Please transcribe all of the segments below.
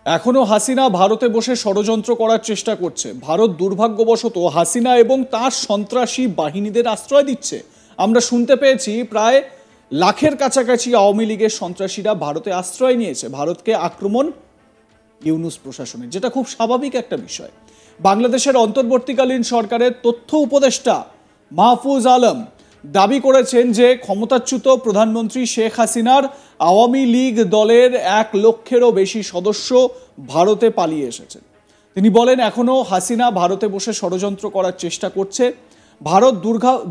এখনো হাসিনা ভারতে বসে ষড়যন্ত্র করার চেষ্টা করছে। ভারত দুর্ভাগ্যবশত হাসিনা এবং তার সন্ত্রাসী বাহিনীদের আশ্রয় দিচ্ছে। আমরা শুনতে পেয়েছি প্রায় লাখের কাছাকাছি আওয়ামী লীগের সন্ত্রাসীরা ভারতে আশ্রয় নিয়েছে ভারতকে আক্রমণ ইউনূস প্রশাসনের, যেটা খুব স্বাভাবিক একটা বিষয়। বাংলাদেশের অন্তর্বর্তীকালীন সরকারের তথ্য উপদেষ্টা মাহফুজ আলম দাবি করেছেন যে ক্ষমতাচ্যুত প্রধানমন্ত্রী শেখ হাসিনার আওয়ামী লীগ দলের 1 লক্ষেরও বেশি সদস্য ভারতে পালিয়ে এসেছেন। তিনি বলেন এখনো হাসিনা ভারতে বসে ষড়যন্ত্র করার চেষ্টা করছে। ভারত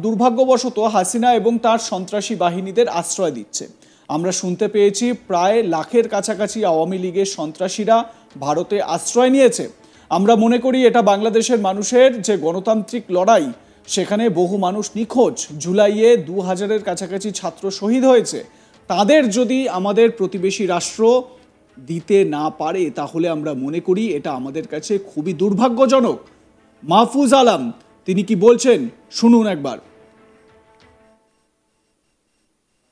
দুর্ভাগ্যবশত হাসিনা এবং তার সন্ত্রাসী বাহিনীদের আশ্রয় দিচ্ছে। আমরা শুনতে পেয়েছি প্রায় লাখের কাছাকাছি আওয়ামী লীগের সন্ত্রাসীরা ভারতে আশ্রয় নিয়েছে। আমরা মনে করি এটা বাংলাদেশের মানুষের যে গণতান্ত্রিক লড়াই, সেখানে বহু মানুষ নিখোঁজ, জুলাইয়ে 2000-এর কাছাকাছি ছাত্র শহীদ হয়েছে। তাদের যদি আমাদের প্রতিবেশী রাষ্ট্র দিতে না পারে, তাহলে আমরা মনে করি এটা আমাদের কাছে খুবই দুর্ভাগ্যজনক। মাহফুজ আলম তিনি কি বলছেন শুনুন একবার।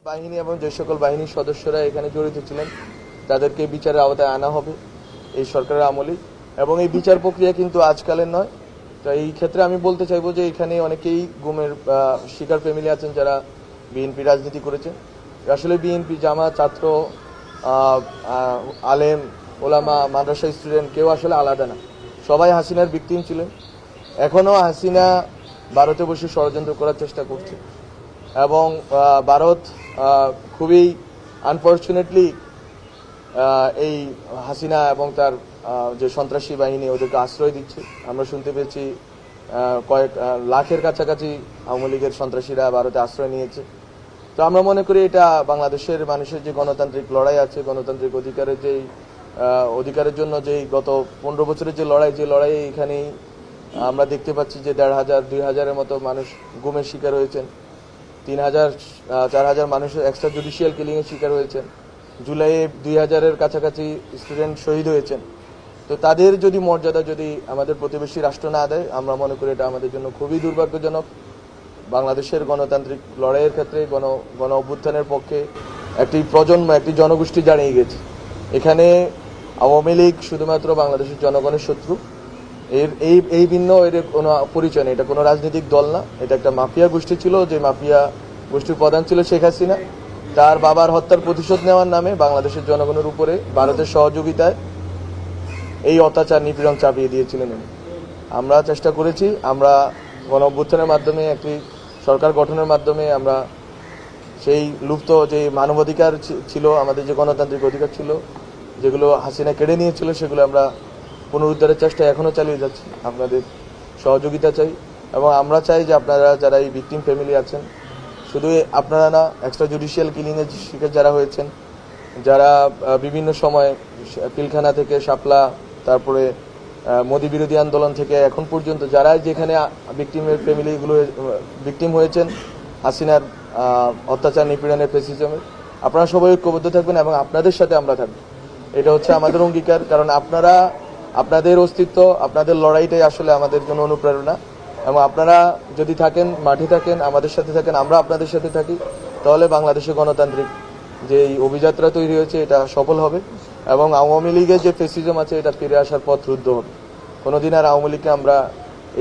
বাহিনী এবং যে সকল বাহিনীর সদস্যরা এখানে জড়িত ছিলেন তাদেরকে বিচারের আওতায় আনা হবে এই সরকারের আমলে, এবং এই বিচার প্রক্রিয়া কিন্তু আজকালের নয়। তো এই ক্ষেত্রে আমি বলতে চাইবো যে এখানে অনেকেই গুমের শিকার ফ্যামিলি আছেন যারা বিএনপি রাজনীতি করেছেন। আসলে বিএনপি, জামাত, ছাত্র, আলেম, ওলামা, মাদ্রাসা স্টুডেন্ট কেউ আসলে আলাদা না, সবাই হাসিনার ভিকটিম ছিলেন। এখনও হাসিনা ভারতে বসে ষড়যন্ত্র করার চেষ্টা করছে, এবং ভারত খুবই আনফর্চুনেটলি এই হাসিনা এবং তার যে সন্ত্রাসী বাহিনী ওদেরকে আশ্রয় দিচ্ছে। আমরা শুনতে পেয়েছি কয়েক লাখের কাছাকাছি আওয়ামী লীগের সন্ত্রাসীরা ভারতে আশ্রয় নিয়েছে। তো আমরা মনে করি এটা বাংলাদেশের মানুষের যে গণতান্ত্রিক লড়াই আছে, গণতান্ত্রিক অধিকারের জন্য যেই গত 15 বছরের যে লড়াই এখানেই আমরা দেখতে পাচ্ছি যে 1500, 2000-এর মতো মানুষ গুমের শিকার হয়েছেন, 3000, 4000 মানুষ এক্সট্রা জুডিশিয়াল কিলিংয়ের শিকার হয়েছেন, জুলাইয়ে 2000-এর কাছাকাছি স্টুডেন্ট শহীদ হয়েছেন। তো তাদের যদি মর্যাদা যদি আমাদের প্রতিবেশী রাষ্ট্র না দেয়, আমরা মনে করি এটা আমাদের জন্য খুবই দুর্ভাগ্যজনক। বাংলাদেশের গণতান্ত্রিক লড়াইয়ের ক্ষেত্রে গণ অভ্যুত্থানের পক্ষে একটি প্রজন্ম, একটি জনগোষ্ঠী দাঁড়িয়ে গেছে। এখানে আওয়ামী লীগ শুধুমাত্র বাংলাদেশের জনগণের শত্রু, এই ভিন্ন এর কোনো পরিচয় নেই। এটা কোনো রাজনৈতিক দল না, এটা একটা মাফিয়া গোষ্ঠী ছিল। যে মাফিয়া গোষ্ঠীর প্রধান ছিল শেখ হাসিনা। তার বাবার হত্যার প্রতিশোধ নেওয়ার নামে বাংলাদেশের জনগণের উপরে ভারতের সহযোগিতায় এই অত্যাচার নিপীড়ন চাপিয়ে দিয়েছিলেন। আমরা চেষ্টা করেছি, আমরা গণ অভ্যুত্থানের মাধ্যমে একটি সরকার গঠনের মাধ্যমে আমরা সেই লুপ্ত যে মানবাধিকার ছিল, আমাদের যে গণতান্ত্রিক অধিকার ছিল, যেগুলো হাসিনা কেড়ে নিয়েছিল, সেগুলো আমরা পুনরুদ্ধারের চেষ্টা এখনও চালিয়ে যাচ্ছি। আপনাদের সহযোগিতা চাই, এবং আমরা চাই যে আপনারা যারা এই ভিকটিম ফ্যামিলি আছেন, শুধু আপনারা না, এক্সট্রা জুডিশিয়াল কিলিংয়ের শিকার যারা হয়েছেন, যারা বিভিন্ন সময় পিলখানা থেকে শাপলা, তারপরে মোদি বিরোধী আন্দোলন থেকে এখন পর্যন্ত যারা যেখানে ভিকটিমের ফ্যামিলিগুলো ভিকটিম হয়েছেন হাসিনার অত্যাচার, নিপীড়নের, ফ্যাসিজমের, আপনারা সবাই ঐক্যবদ্ধ থাকবেন এবং আপনাদের সাথে আমরা থাকবো। এটা হচ্ছে আমাদের অঙ্গীকার, কারণ আপনাদের অস্তিত্ব, আপনাদের লড়াইটাই আসলে আমাদের জন্য অনুপ্রেরণা। এবং আপনারা যদি থাকেন, মাঠে থাকেন, আমাদের সাথে থাকেন, আমরা আপনাদের সাথে থাকি, তাহলে বাংলাদেশে গণতান্ত্রিক যে এই অভিযাত্রা তৈরি হয়েছে এটা সফল হবে, এবং আওয়ামী লীগের যে ফ্যাসিজম আছে এটা ফিরে আসার পথ রুদ্ধ হবে। কোনোদিন আর আওয়ামী লীগকে আমরা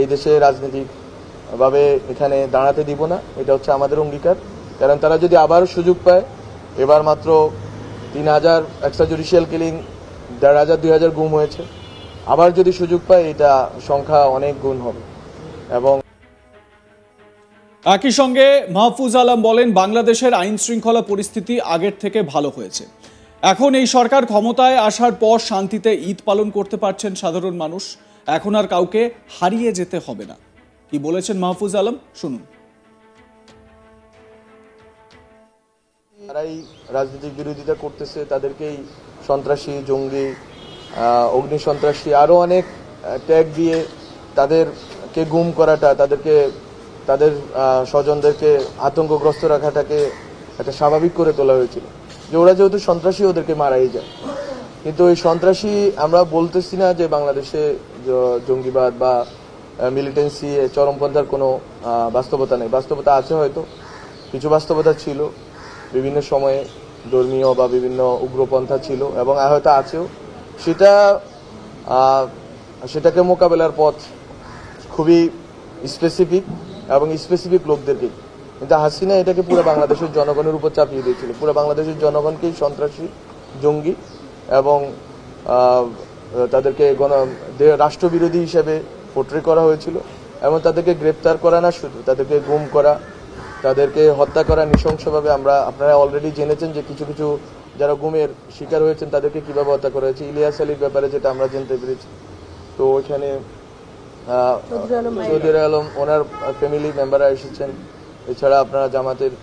এই দেশে রাজনৈতিকভাবে এখানে দাঁড়াতে দিব না, এটা হচ্ছে আমাদের অঙ্গীকার। কারণ তারা যদি আবার সুযোগ পায়, এবার মাত্র 3000 এক্সট্রা জুডিশিয়াল কিলিং, 1500, 2000 গুম হয়েছে, আবার যদি সুযোগ পায় এটা সংখ্যা অনেক গুণ হবে। এবং একই সঙ্গে মাহফুজ আলম বলেন বাংলাদেশের আইন শৃঙ্খলা পরিস্থিতি আগের থেকে ভালো হয়েছে। এখন এই সরকার ক্ষমতায় আসার পর শান্তিতে ঈদ পালন করতে পারছেন সাধারণ মানুষ। এখন আর কাউকে হারিয়ে যেতে হবে না। কি বলেছেন মাহফুজ আলম শুনুন। যারাই রাজনৈতিক বিরোধিতা করতেছে তাদেরকেই সন্ত্রাসী, জঙ্গি, অগ্নি সন্ত্রাসী, আরো অনেক ট্যাগ দিয়ে তাদেরকে গুম করাটা, তাদের স্বজনদেরকে আতঙ্কগ্রস্ত রাখাটাকে একটা স্বাভাবিক করে তোলা হয়েছিল, যে ওরা যেহেতু সন্ত্রাসী ওদেরকে মারাই যায়। কিন্তু এই সন্ত্রাসী আমরা বলতেছি না যে বাংলাদেশে জঙ্গিবাদ বা মিলিটেন্সি, চরমপন্থার কোনো বাস্তবতা নেই। বাস্তবতা আছে, হয়তো কিছু বাস্তবতা ছিল, বিভিন্ন সময়ে ধর্মীয় বা বিভিন্ন উগ্রপন্থা ছিল এবং হয়তো আছেও, সেটাকে মোকাবেলার পথ খুবই স্পেসিফিক এবং স্পেসিফিক লোকদেরকে। কিন্তু হাসিনা এটাকে পুরো বাংলাদেশের জনগণের উপর চাপিয়ে দিয়েছিল। পুরো বাংলাদেশের জনগণকেই সন্ত্রাসী, জঙ্গি এবং তাদেরকে রাষ্ট্রবিরোধী হিসেবে পোট্রে করা হয়েছিল এবং তাদেরকে গ্রেপ্তার করা না, শুধু তাদেরকে গুম করা, তাদেরকে হত্যা করা নৃশংসভাবে। আপনারা অলরেডি জেনেছেন যে কিছু কিছু যারা গুমের শিকার হয়েছেন তাদেরকে কিভাবে হত্যা করা হয়েছে। ইলিয়াস আলীর ব্যাপারে যেটা আমরা জানতে পেরেছি, তো ওইখানে চৌধুরী আলম ওনার ফ্যামিলি মেম্বাররা এসেছেন। এছাড়া আপনারা জামাতের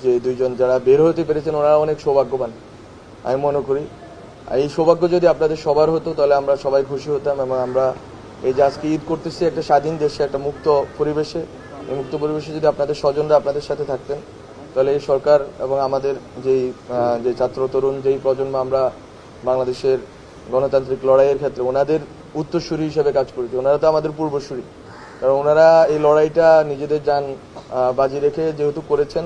যে দুইজন যারা বের হতে পেরেছেন ওনারা অনেক সৌভাগ্যবান আমি মনে করি। এই সৌভাগ্য যদি আপনাদের সবার হতো তাহলে আমরা সবাই খুশি হতাম এবং আমরা এই যে আজকে ঈদ করতেছি একটা স্বাধীন দেশে, একটা মুক্ত পরিবেশে, এই মুক্ত পরিবেশে যদি আপনাদের স্বজনরা আপনাদের সাথে থাকতেন তাহলে এই সরকার এবং আমাদের যে ছাত্র তরুণ যেই প্রজন্ম আমরা বাংলাদেশের গণতান্ত্রিক লড়াইয়ের ক্ষেত্রে ওনাদের উত্তরসূরি হিসেবে কাজ করেছি। ওনারা তো আমাদের পূর্বসূরি, কারণ ওনারা এই লড়াইটা নিজেদের জান বাজি রেখে যেহেতু করেছেন,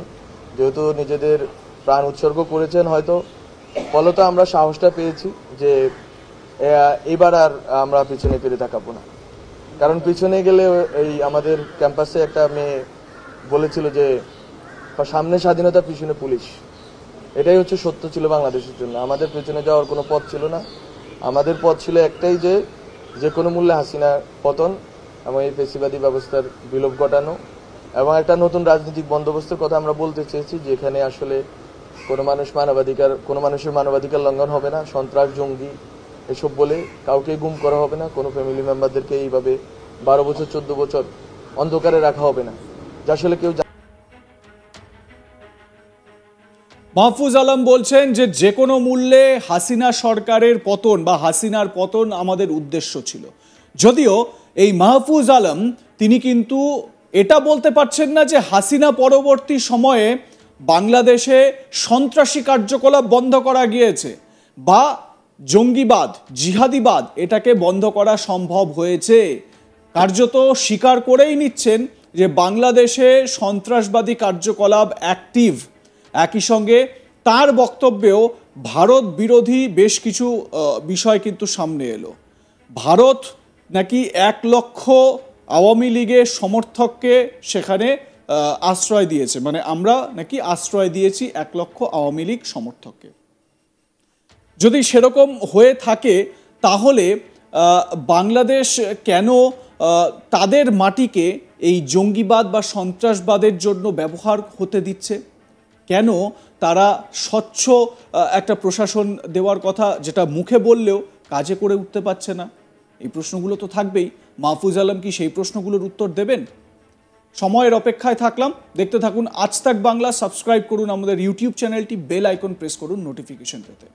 যেহেতু নিজেদের প্রাণ উৎসর্গ করেছেন, হয়তো ফলত আমরা সাহসটা পেয়েছি যে এবার আর আমরা পিছনে ফিরে তাকাবো না। কারণ পিছনে গেলে এই আমাদের ক্যাম্পাসে একটা মেয়ে বলেছিল যে সামনে স্বাধীনতা, পিছনে পুলিশ। এটাই হচ্ছে সত্য ছিল বাংলাদেশের জন্য। আমাদের পেছনে যাওয়ার কোনো পথ ছিল না। আমাদের পথ ছিল একটাই, যে কোনো মূল্যে হাসিনা পতন এবং এই ফেসিবাদী ব্যবস্থার বিলোপ ঘটানো এবং একটা নতুন রাজনৈতিক বন্দোবস্তের কথা আমরা বলতে চেয়েছি, যেখানে আসলে কোনো মানুষের মানবাধিকার লঙ্ঘন হবে না, সন্ত্রাস, জঙ্গি এসব বলে কাউকে গুম করা হবে না, কোনো ফ্যামিলি মেম্বারদেরকে এইভাবে 12 বছর 14 বছর অন্ধকারে রাখা হবে না, যা আসলে কেউ। মাহফুজ আলম বলছেন যে কোনো মূল্যে হাসিনা সরকারের পতন বা হাসিনার পতন আমাদের উদ্দেশ্য ছিল। যদিও এই মাহফুজ আলম তিনি কিন্তু এটা বলতে পারছেন না যে হাসিনা পরবর্তী সময়ে বাংলাদেশে সন্ত্রাসী কার্যকলাপ বন্ধ করা গিয়েছে বা জঙ্গিবাদ, জিহাদিবাদ এটাকে বন্ধ করা সম্ভব হয়েছে। কার্যত স্বীকার করেই নিচ্ছেন যে বাংলাদেশে সন্ত্রাসবাদী কার্যকলাপ অ্যাক্টিভ। একই সঙ্গে তার বক্তব্যেও ভারত বিরোধী বেশ কিছু বিষয় কিন্তু সামনে এলো। ভারত নাকি 1 লক্ষ আওয়ামী লীগের সমর্থককে সেখানে আশ্রয় দিয়েছে, মানে আমরা নাকি আশ্রয় দিয়েছি 1 লক্ষ আওয়ামী লীগ সমর্থককে। যদি সেরকম হয়ে থাকে তাহলে বাংলাদেশ কেন তাদের মাটিকে এই জঙ্গিবাদ বা সন্ত্রাসবাদের জন্য ব্যবহার হতে দিচ্ছে? কেন তারা স্বচ্ছ একটা প্রশাসন দেওয়ার কথা যেটা মুখে বললেও কাজে করে উঠতে পারছে না? এই প্রশ্নগুলো তো থাকবেই। মাহফুজ আলম কি সেই প্রশ্নগুলোর উত্তর দেবেন? সময়ের অপেক্ষায় থাকলাম। দেখতে থাকুন আজ তাক বাংলা। সাবস্ক্রাইব করুন আমাদের ইউটিউব চ্যানেলটি, বেল আইকন প্রেস করুন নোটিফিকেশন পেতে।